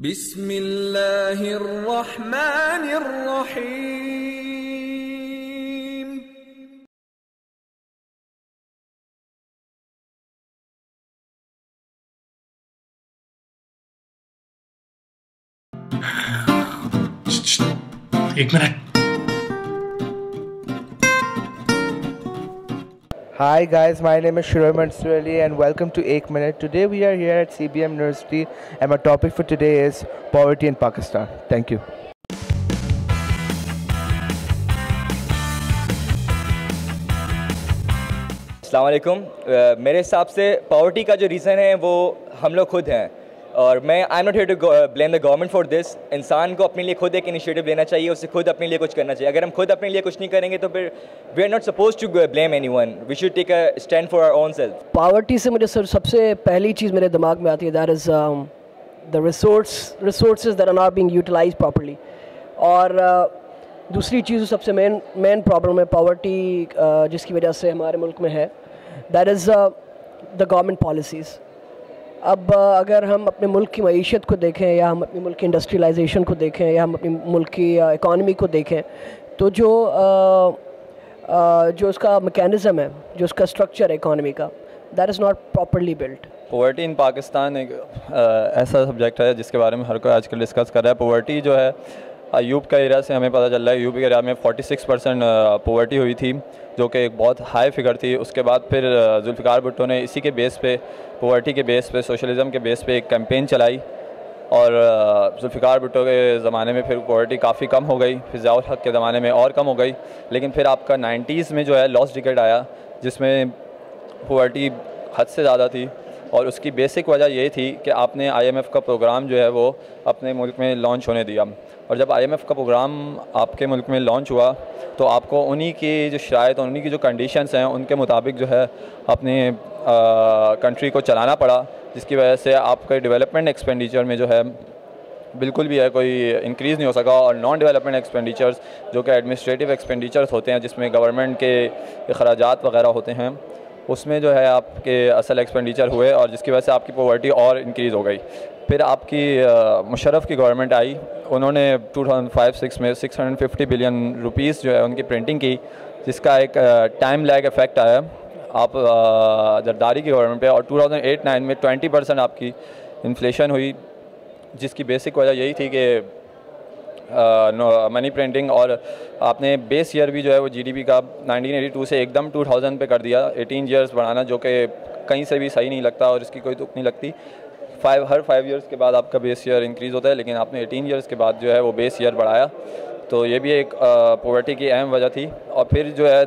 बिस्मिल्लाहिर्रहमानिर्रहीम। एक minute. Hi guys, my name is Shiroi Mansurali and welcome to 8 Minute. Today we are here at CBM University and my topic for today is poverty in Pakistan. Thank you. अस्सलाम वालेकुम। मेरे हिसाब से poverty का जो reason है वो हम लोग खुद हैं, और मैं I am not here to blame the government for this. इंसान को अपने लिए खुद एक इनिशिएटिव लेना चाहिए, उससे खुद अपने लिए कुछ करना चाहिए। अगर हम खुद अपने लिए कुछ नहीं करेंगे तो फिर we are not suppose to blame anyone, we should take a stand for our own self. Poverty से मुझे सबसे पहली चीज़ मेरे दिमाग में आती है, that is the resources that are not being utilised properly. और दूसरी चीज़ सबसे मेन प्रॉब्लम है पावर्टी जिसकी वजह से हमारे मुल्क में है, that is the government policies. अब अगर हम अपने मुल्क की मईशत को देखें, या हम अपने मुल्क की इंडस्ट्रियलाइजेशन को देखें, या हम अपने मुल्क की इकॉनमी को देखें, तो जो उसका मैकेनिज़्म है, जो उसका स्ट्रक्चर है इकॉनमी का, that is not properly built. Poverty in Pakistan एक ऐसा सब्जेक्ट है जिसके बारे में हर कोई आजकल डिस्कस कर रहा है। पॉवर्टी जो है अयूब का एरिया से हमें पता चल रहा है, अयूब के एरिया में 46% पॉवर्टी हुई थी, जो कि एक बहुत हाई फिगर थी। उसके बाद फिर जुल्फ़िकार भुट्टो ने इसी के बेस पे, पॉवर्टी के बेस पे, सोशलिज़म के बेस पे एक कैंपेन चलाई, और जुल्फ़िकार भुट्टो के ज़माने में फिर पॉवर्टी काफ़ी कम हो गई, फिर ज़ियाउल हक़ के ज़माने में और कम हो गई। लेकिन फिर आपका 90s में जो है लॉस्ट डिकेड आया, जिसमें पॉवर्टी हद से ज़्यादा थी, और उसकी बेसिक वजह ये थी कि आपने IMF का प्रोग्राम जो है वो अपने मुल्क में लॉन्च होने दिया। और जब IMF का प्रोग्राम आपके मुल्क में लॉन्च हुआ तो आपको उन्हीं की जो शराइत, उन्हीं की जो कंडीशंस हैं, उनके मुताबिक जो है अपने कंट्री को चलाना पड़ा, जिसकी वजह से आपके डेवलपमेंट एक्सपेंडिचर में जो है बिल्कुल भी है कोई इंक्रीज़ नहीं हो सका। और नॉन डेवलपमेंट एक्सपेंडिचर्स जो कि एडमिनिस्ट्रेटिव एक्सपेंडिचर्स होते हैं, जिसमें गवर्नमेंट के अखराजात वगैरह होते हैं, उसमें जो है आपके असल एक्सपेंडिचर हुए, और जिसकी वजह से आपकी पॉवर्टी और इंक्रीज़ हो गई। फिर आपकी मुशर्रफ की गवर्नमेंट आई, उन्होंने 2005-06 में 650 बिलियन रुपीस जो है उनकी प्रिंटिंग की, जिसका एक टाइम लैग इफ़ेक्ट आया आप जरदारी की गवर्नमेंट पे, और 2008-09 में 20% आपकी इन्फ्लेशन हुई, जिसकी बेसिक वजह यही थी कि मनी प्रिंटिंग। और आपने बेस ईयर भी जो है वो GDP का 1982 से एकदम 2000 पे कर दिया, 18 ईयर्स बढ़ाना, जो कि कहीं से भी सही नहीं लगता और इसकी कोई तुक नहीं लगती। हर 5 ईयर्स के बाद आपका बेस ईयर इंक्रीज़ होता है, लेकिन आपने 18 ईयर्स के बाद जो है वो बेस ईयर बढ़ाया, तो ये भी एक पॉवर्टी की अहम वजह थी। और फिर जो है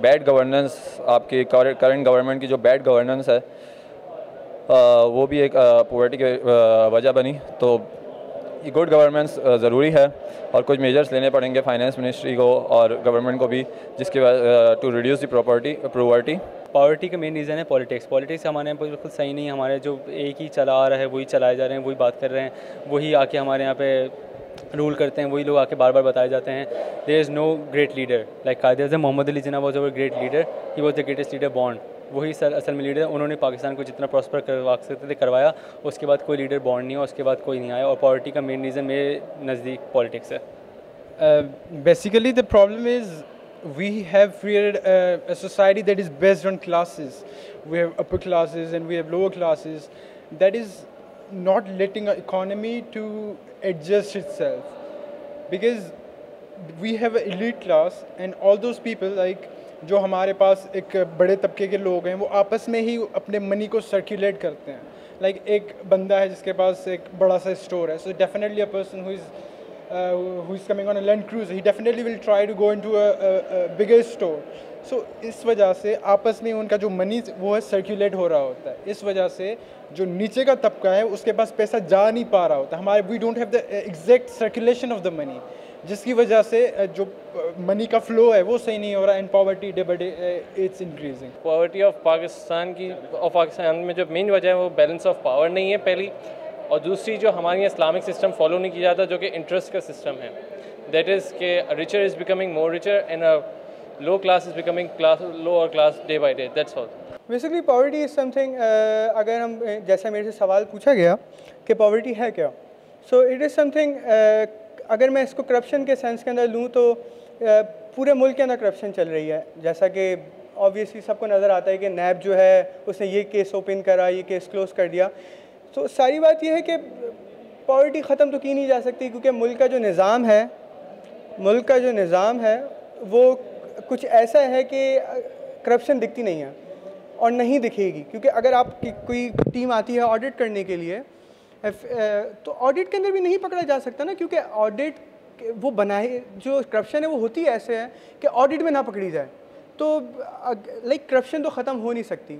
बैड गवर्नेंस, आपकी करंट गवर्नमेंट की जो बैड गवर्नेंस है वो भी एक पॉवर्टी की वजह बनी। तो गुड गवर्नेंस ज़रूरी है, और कुछ मेजर्स लेने पड़ेंगे फाइनेंस मिनिस्ट्री को और गवर्नमेंट को भी, जिसकी वजह to reduce the poverty. Poverty का मेन रीज़न है पॉलिटिक्स हमारे यहाँ पर बिल्कुल सही नहीं है। हमारे जो एक ही चला आ रहा है वही चलाए जा रहे हैं, वही बात कर रहे हैं, वही आके हमारे यहाँ पे रूल करते हैं, वही लोग आके बार बार बताए जाते हैं। There is no great leader like Quaid-e Azam Mohammad Ali Jinnah was our great leader, he was the greatest leader born. वही असल में लीडर, उन्होंने पाकिस्तान को जितना प्रॉस्पर करवा सकते थे करवाया, उसके बाद कोई लीडर बॉर्न नहीं हुआ, उसके बाद कोई नहीं आया। और पॉवर्टी का मेन रीज़न मेरे नज़दीक पॉलिटिक्स है। Basically the problem is we have created a society that is based on classes. We have upper classes and we have lower classes. That is not letting our economy to adjust itself, because we have an elite class and all those people like जो हमारे पास एक बड़े तबके के लोग हैं, वो आपस में ही अपने मनी को सर्कुलेट करते हैं। लाइक एक बंदा है जिसके पास एक बड़ा सा स्टोर है, so definitely a person who is coming on a Land Cruiser, he definitely will try to go into a bigger store. So इस वजह से आपस में उनका जो मनी वो है सर्कुलेट हो रहा होता है। इस वजह से जो नीचे का तबका है उसके पास पैसा जा नहीं पा रहा होता। हमारे we don't have the exact circulation of the money, जिसकी वजह से जो मनी का फ्लो है वो सही नहीं हो रहा, and poverty day by day it's increasing. Poverty of Pakistan में जो मेन वजह है वो बैलेंस ऑफ पावर नहीं है पहली, और दूसरी जो हमारे इस्लामिक सिस्टम फॉलो नहीं किया जाता, जो कि इंटरेस्ट का सिस्टम है। दैट इज़ के richer is becoming more richer and low class is becoming lower class day by day, that's all. Basically poverty is something, अगर हम जैसा मेरे से सवाल पूछा गया कि पॉवर्टी है क्या, सो इट इज़ समथिंग, अगर मैं इसको करप्शन के सेंस के अंदर लूँ तो पूरे मुल्क के अंदर करप्शन चल रही है। जैसा कि ऑब्वियसली सबको नज़र आता है कि नैब जो है उसने ये केस ओपन करा, ये केस क्लोज़ कर दिया। तो सारी बात यह है कि पॉवर्टी ख़त्म तो की नहीं जा सकती, क्योंकि मुल्क का जो निज़ाम है वो कुछ ऐसा है कि करप्शन दिखती नहीं है और नहीं दिखेगी। क्योंकि अगर आप कोई टीम आती है ऑडिट करने के लिए, तो ऑडिट के अंदर भी नहीं पकड़ा जा सकता ना, क्योंकि ऑडिट वो बनाए, जो करप्शन है वो होती ऐसे है कि ऑडिट में ना पकड़ी जाए। तो लाइक करप्शन तो ख़त्म हो नहीं सकती।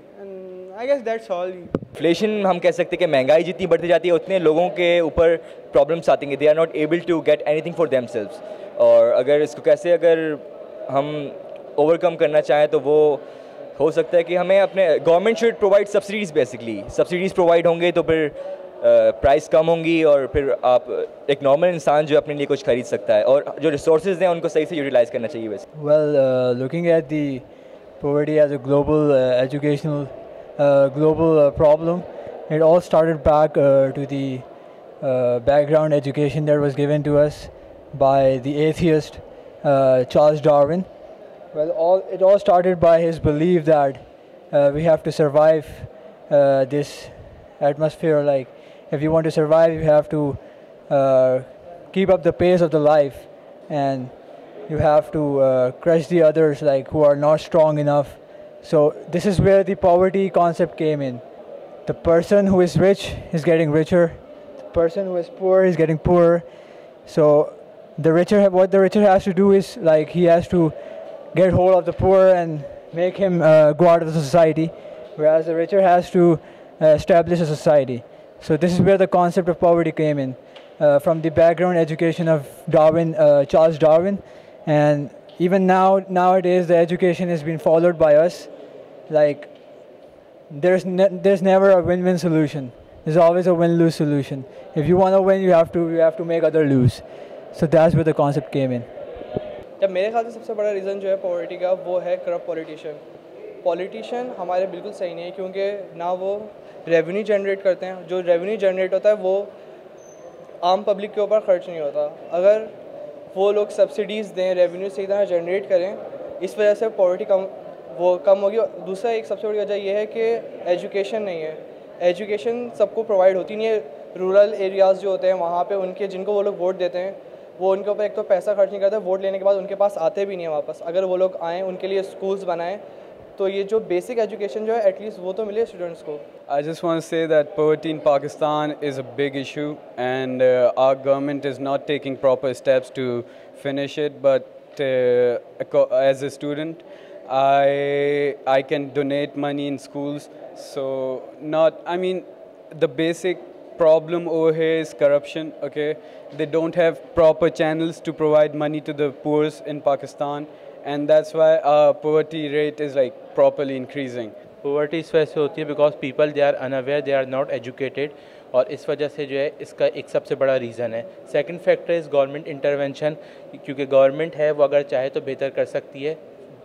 I guess that's all. Inflation हम कह सकते हैं कि महंगाई जितनी बढ़ती जाती है उतने लोगों के ऊपर प्रॉब्लम्स आती हैं, they are not able to get anything for themselves. और अगर इसको कैसे अगर हम ओवरकम करना चाहें तो वो हो सकता है कि हमें अपने government should provide subsidies, basically subsidies provide होंगे तो फिर प्राइस कम होंगी और फिर आप एक नॉर्मल इंसान जो अपने लिए कुछ खरीद सकता है, और जो रिसोर्सेज हैं उनको सही से यूटिलाइज करना चाहिए वैसे। Well, looking at the poverty as a global educational global problem, it all started back to the background education that was given to us by the atheist Charles Darwin. Well, it all started by his belief that we have to survive this atmosphere. Like, if you want to survive, you have to keep up the pace of the life, and you have to crush the others, like who are not strong enough. So this is where the poverty concept came in. The person who is rich is getting richer. The person who is poor is getting poorer. So what the richer has to do is, like, he has to get hold of the poor and make him go out of the society, whereas the richer has to establish a society. So this is where the concept of poverty came in, from the background education of Darwin, Charles Darwin. And even nowadays the education has been followed by us. Like, there's never a win-win solution. There's always a win-lose solution. If you want to win, you have to make other lose. So that's where the concept came in. जब मेरे ख्याल से सबसे बड़ा reason जो है poverty का, वो है करप्ट पॉलिटिशियन हमारे बिल्कुल सही नहीं है, क्योंकि ना वो रेवेन्यू जनरेट करते हैं। जो रेवेन्यू जनरेट होता है वो आम पब्लिक के ऊपर ख़र्च नहीं होता। अगर वो लोग सब्सिडीज़ दें, रेवेन्यू सही तरह जनरेट करें, इस वजह से पॉवर्टी कम होगी। दूसरा एक सबसे बड़ी वजह यह है कि एजुकेशन नहीं है। एजुकेशन सबको प्रोवाइड होती नहीं है। रूरल एरियाज़ जो होते हैं वहाँ पे जिनको वो लोग वोट देते हैं, वो उनके ऊपर एक तो पैसा खर्च नहीं करते, वोट लेने के बाद उनके पास आते भी नहीं है वापस। अगर वो लोग आएँ, उनके लिए स्कूल्स बनाएं, तो ये जो बेसिक एजुकेशन जो है एटलीस्ट वो तो मिले स्टूडेंट्स को। I just want to say that poverty in Pakistan is a big issue, and our government is not taking proper steps to finish it. But as a student, I can donate money in schools. So the basic problem over here is corruption. Okay, they don't have proper channels to provide money to the poor in Pakistan, and that's why our poverty rate is like properly increasing. Poverty इस वजह से होती है because people they are unaware, they are not educated, और इस वजह से जो है इसका एक सबसे बड़ा रीज़न है। Second factor is government intervention, क्योंकि गवर्नमेंट है वो अगर चाहे तो बेहतर कर सकती है,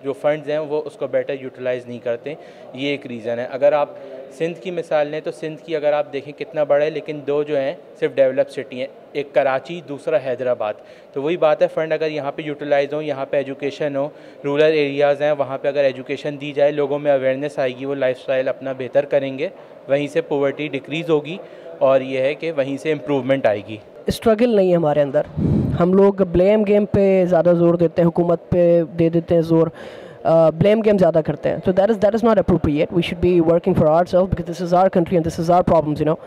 जो फंड्स हैं वो उसको बेटर यूटिलाइज़ नहीं करते, ये एक रीज़न है। अगर आप सिंध की मिसाल लें तो सिंध की अगर आप देखें कितना बड़ा है, लेकिन दो जो हैं सिर्फ डेवलप सिटी हैं, एक कराची, दूसरा हैदराबाद। तो वही बात है, फ़ंड अगर यहाँ पे यूटिलाइज़ हो, यहाँ पे एजुकेशन हो, रूरल एरियाज़ हैं वहाँ पे अगर एजुकेशन दी जाए, लोगों में अवेयरनेस आएगी, वो लाइफस्टाइल अपना बेहतर करेंगे, वहीं से पॉवर्टी डिक्रीज़ होगी और ये है कि वहीं से इम्प्रूवमेंट आएगी। स्ट्रगल नहीं है हमारे अंदर, हम लोग ब्लेम गेम पे ज़्यादा ज़ोर देते हैं, हुकूमत पे दे देते हैं ज़ोर, blame game ज़्यादा करते हैं। So that is not appropriate. We should be working for ourselves because this is our country and this is our problems, you know.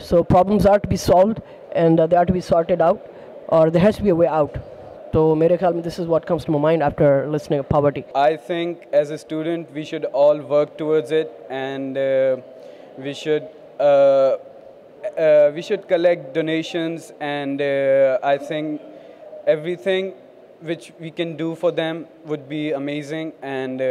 So problems are to be solved and they are to be sorted out, or there has to be a way out. So मेरे ख्याल में this is what comes to my mind after listening to poverty. I think as a student we should all work towards it, and we should collect donations, and I think everything which we can do for them would be amazing, and